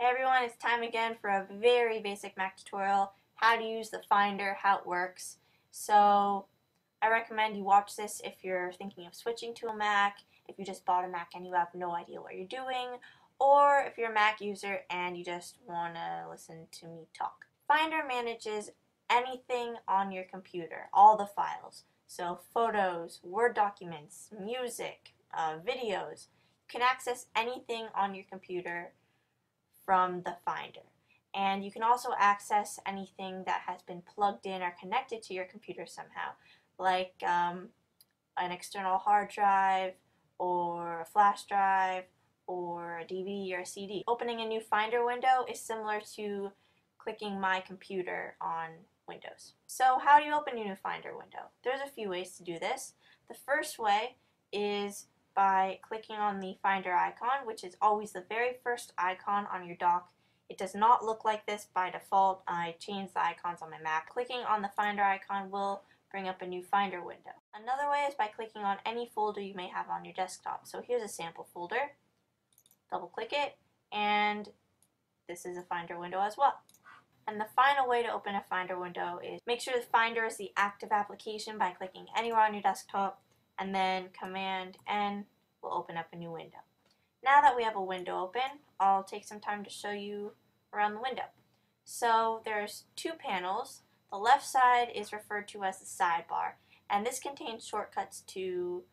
Hey everyone, it's time again for a very basic Mac tutorial, how to use the Finder, how it works. So I recommend you watch this if you're thinking of switching to a Mac, if you just bought a Mac and you have no idea what you're doing, or if you're a Mac user and you just want to listen to me talk. Finder manages anything on your computer, all the files. So photos, Word documents, music, videos. You can access anything on your computer from the Finder. And you can also access anything that has been plugged in or connected to your computer somehow, like an external hard drive or a flash drive or a DVD or a CD. Opening a new Finder window is similar to clicking My Computer on Windows. So how do you open a new Finder window? There's a few ways to do this. The first way is by clicking on the Finder icon, which is always the very first icon on your dock. It does not look like this by default. I changed the icons on my Mac. Clicking on the Finder icon will bring up a new Finder window. Another way is by clicking on any folder you may have on your desktop. So here's a sample folder. Double click it, and this is a Finder window as well. And the final way to open a Finder window is make sure the Finder is the active application by clicking anywhere on your desktop, and then Command N will open up a new window. Now that we have a window open, I'll take some time to show you around the window. So there's two panels. The left side is referred to as the sidebar, and this contains shortcuts to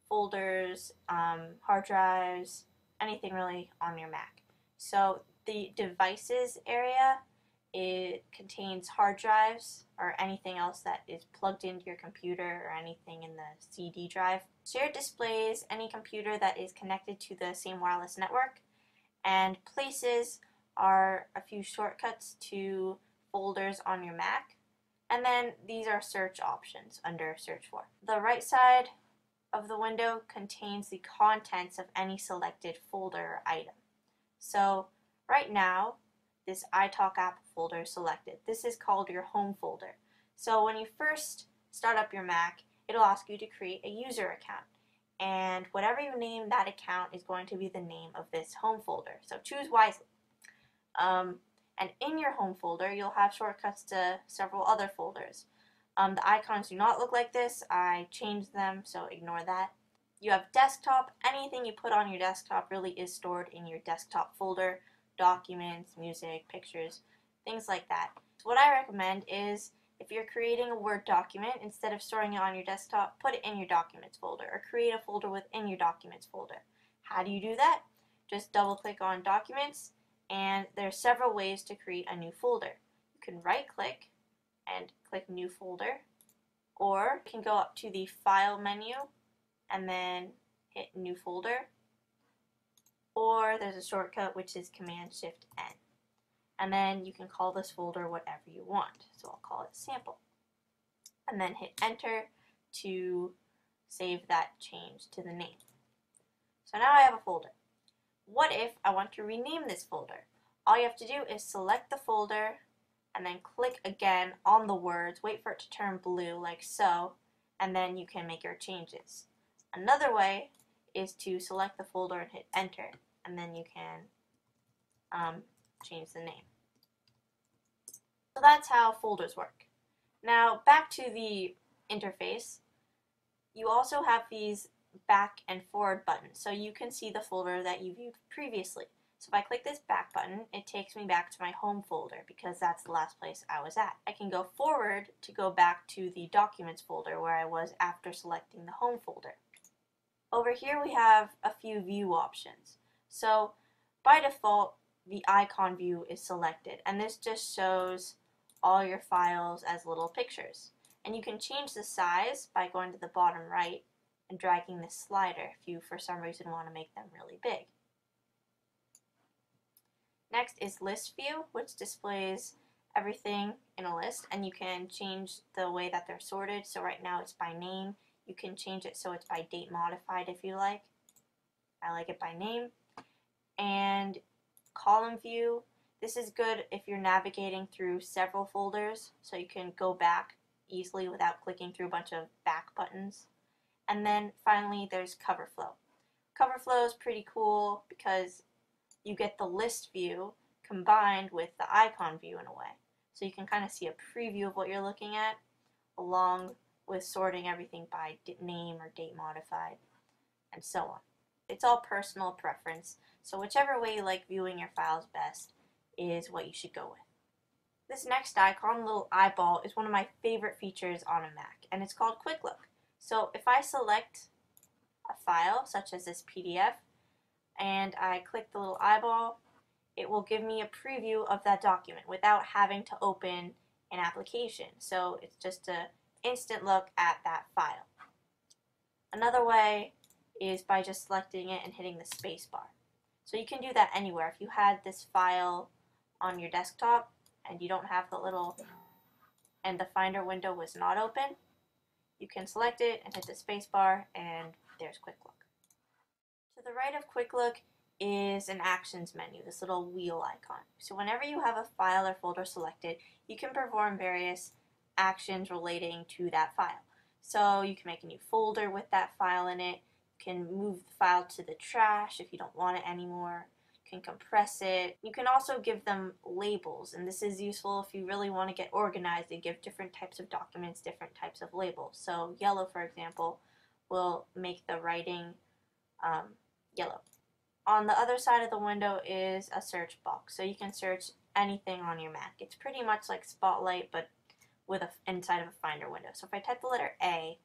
folders, hard drives, anything really on your Mac. So the devices area, it contains hard drives or anything else that is plugged into your computer or anything in the CD drive. Shared displays any computer that is connected to the same wireless network. And places are a few shortcuts to folders on your Mac. And then these are search options under search for. The right side of the window contains the contents of any selected folder or item. So right now, this iTalk app folder is selected. This is called your home folder. So when you first start up your Mac, it'll ask you to create a user account. And whatever you name that account is going to be the name of this home folder. So choose wisely. And in your home folder, you'll have shortcuts to several other folders. The icons do not look like this. I changed them, so ignore that. You have desktop. Anything you put on your desktop really is stored in your desktop folder. Documents, music, pictures, things like that. So what I recommend is if you're creating a Word document, instead of storing it on your desktop, put it in your Documents folder or create a folder within your Documents folder. How do you do that? Just double click on Documents, and there are several ways to create a new folder. You can right click and click New Folder, or you can go up to the File menu and then hit New Folder. Or there's a shortcut which is Command-Shift-N. And then you can call this folder whatever you want. So I'll call it Sample. And then hit Enter to save that change to the name. So now I have a folder. What if I want to rename this folder? All you have to do is select the folder and then click again on the words, wait for it to turn blue like so, and then you can make your changes. Another way is to select the folder and hit Enter, and then you can change the name. So that's how folders work. Now back to the interface. You also have these back and forward buttons, so you can see the folder that you viewed previously. So if I click this back button, it takes me back to my home folder because that's the last place I was at. I can go forward to go back to the Documents folder where I was after selecting the home folder. Over here we have a few view options. So by default, the icon view is selected, and this just shows all your files as little pictures. And you can change the size by going to the bottom right and dragging this slider if you for some reason want to make them really big. Next is List View, which displays everything in a list, and you can change the way that they're sorted. So right now it's by name. You can change it so it's by date modified if you like. I like it by name. And Column View, this is good if you're navigating through several folders, so you can go back easily without clicking through a bunch of back buttons. And then finally there's Cover Flow. Cover Flow is pretty cool because you get the list view combined with the icon view in a way. So you can kind of see a preview of what you're looking at, along with sorting everything by name or date modified, and so on. It's all personal preference, so whichever way you like viewing your files best is what you should go with. This next icon, little eyeball, is one of my favorite features on a Mac, and it's called Quick Look. So if I select a file, such as this PDF, and I click the little eyeball, it will give me a preview of that document without having to open an application. So it's just an instant look at that file. Another way is by just selecting it and hitting the space bar. So you can do that anywhere. If you had this file on your desktop and you don't have the little, and the Finder window was not open, you can select it and hit the space bar, and there's Quick Look. To the right of Quick Look is an actions menu, this little wheel icon. So whenever you have a file or folder selected, you can perform various actions relating to that file. So you can make a new folder with that file in it, you can move the file to the trash if you don't want it anymore, you can compress it. You can also give them labels, and this is useful if you really want to get organized and give different types of documents different types of labels. So yellow, for example, will make the writing yellow. On the other side of the window is a search box, so you can search anything on your Mac. It's pretty much like Spotlight, but with inside of a Finder window. So if I type the letter A,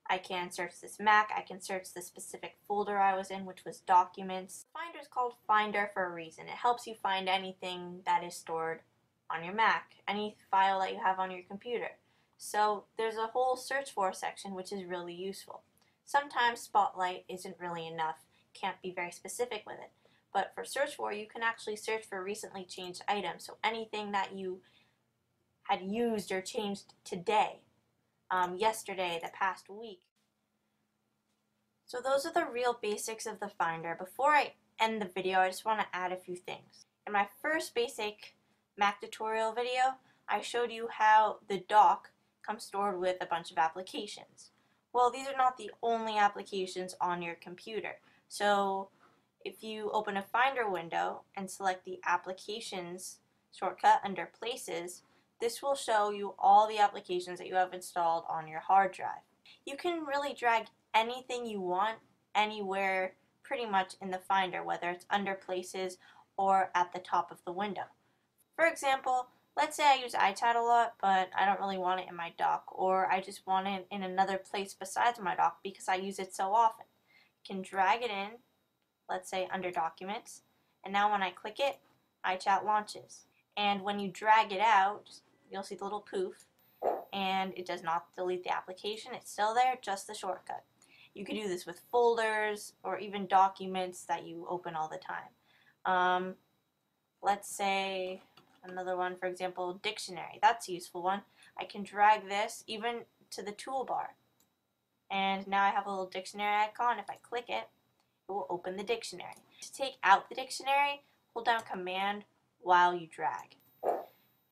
I can search this Mac, I can search the specific folder I was in, which was Documents. Finder is called Finder for a reason. It helps you find anything that is stored on your Mac, any file that you have on your computer. So there's a whole search for section, which is really useful. Sometimes Spotlight isn't really enough, can't be very specific with it. But for search for, you can actually search for recently changed items, so anything that you had used or changed today, yesterday, the past week. So those are the real basics of the Finder. Before I end the video, I just want to add a few things. In my first basic Mac tutorial video, I showed you how the dock comes stored with a bunch of applications. Well, these are not the only applications on your computer. So if you open a Finder window and select the Applications shortcut under Places, this will show you all the applications that you have installed on your hard drive. You can really drag anything you want anywhere pretty much in the Finder, whether it's under Places or at the top of the window. For example, let's say I use iChat a lot, but I don't really want it in my dock, or I just want it in another place besides my dock because I use it so often. You can drag it in, let's say under Documents, and now when I click it, iChat launches. And when you drag it out, you'll see the little poof, and it does not delete the application. It's still there, just the shortcut. You can do this with folders or even documents that you open all the time. Let's say another one, for example, dictionary. That's a useful one. I can drag this even to the toolbar. And now I have a little dictionary icon. If I click it, it will open the dictionary. To take out the dictionary, hold down Command while you drag.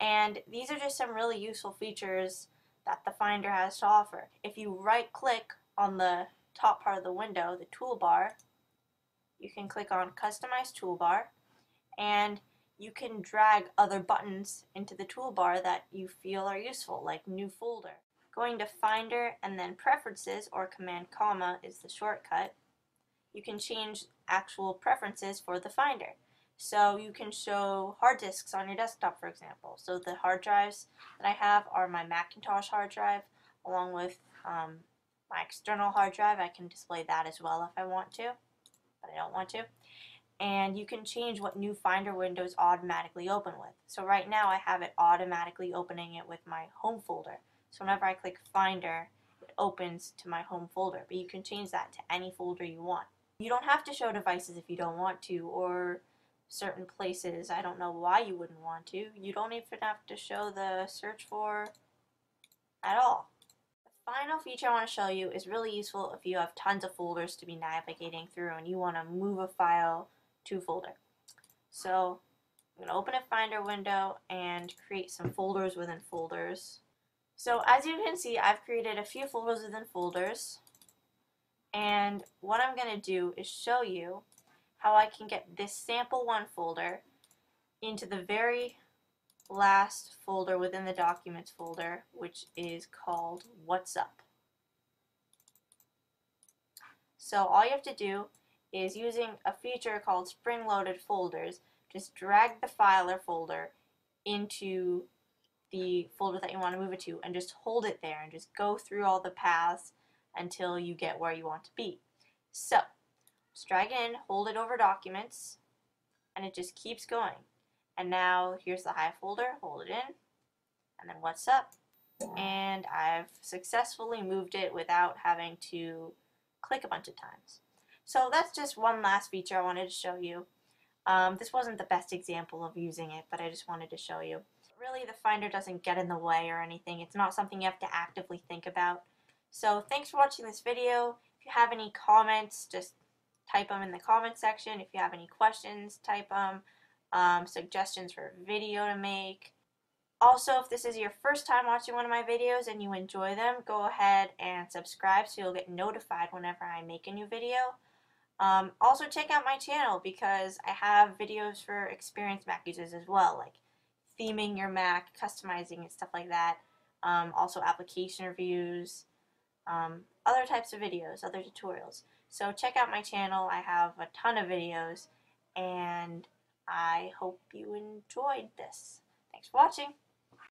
And these are just some really useful features that the Finder has to offer. If you right-click on the top part of the window, the toolbar, you can click on Customize Toolbar, and you can drag other buttons into the toolbar that you feel are useful, like New Folder. Going to Finder and then Preferences, or Command comma is the shortcut, you can change actual preferences for the Finder. So you can show hard disks on your desktop, for example. So the hard drives that I have are my Macintosh hard drive, along with my external hard drive. I can display that as well if I want to, but I don't want to. And you can change what new Finder windows automatically open with. So right now I have it automatically opening it with my home folder. So whenever I click Finder, it opens to my home folder. But you can change that to any folder you want. You don't have to show devices if you don't want to, or certain places. I don't know why you wouldn't want to. You don't even have to show the search for at all. The final feature I want to show you is really useful if you have tons of folders to be navigating through and you want to move a file to a folder. So I'm going to open a Finder window and create some folders within folders. So as you can see, I've created a few folders within folders, and what I'm going to do is show you how I can get this sample1 folder into the very last folder within the Documents folder, which is called What's Up. So all you have to do is, using a feature called spring-loaded folders, just drag the file or folder into the folder that you want to move it to and just hold it there and just go through all the paths until you get where you want to be. So just drag in, hold it over Documents, and it just keeps going. And now here's the Hive folder, hold it in, and then What's Up, and I've successfully moved it without having to click a bunch of times. So that's just one last feature I wanted to show you. This wasn't the best example of using it, but I just wanted to show you. Really, the Finder doesn't get in the way or anything. It's not something you have to actively think about. So thanks for watching this video. If you have any comments, just type them in the comment section. If you have any questions, type them. Suggestions for a video to make. Also, if this is your first time watching one of my videos and you enjoy them, go ahead and subscribe so you'll get notified whenever I make a new video. Also, check out my channel because I have videos for experienced Mac users as well, like theming your Mac, customizing it, stuff like that. Also application reviews, other types of videos, other tutorials. So check out my channel. I have a ton of videos, and I hope you enjoyed this. Thanks for watching.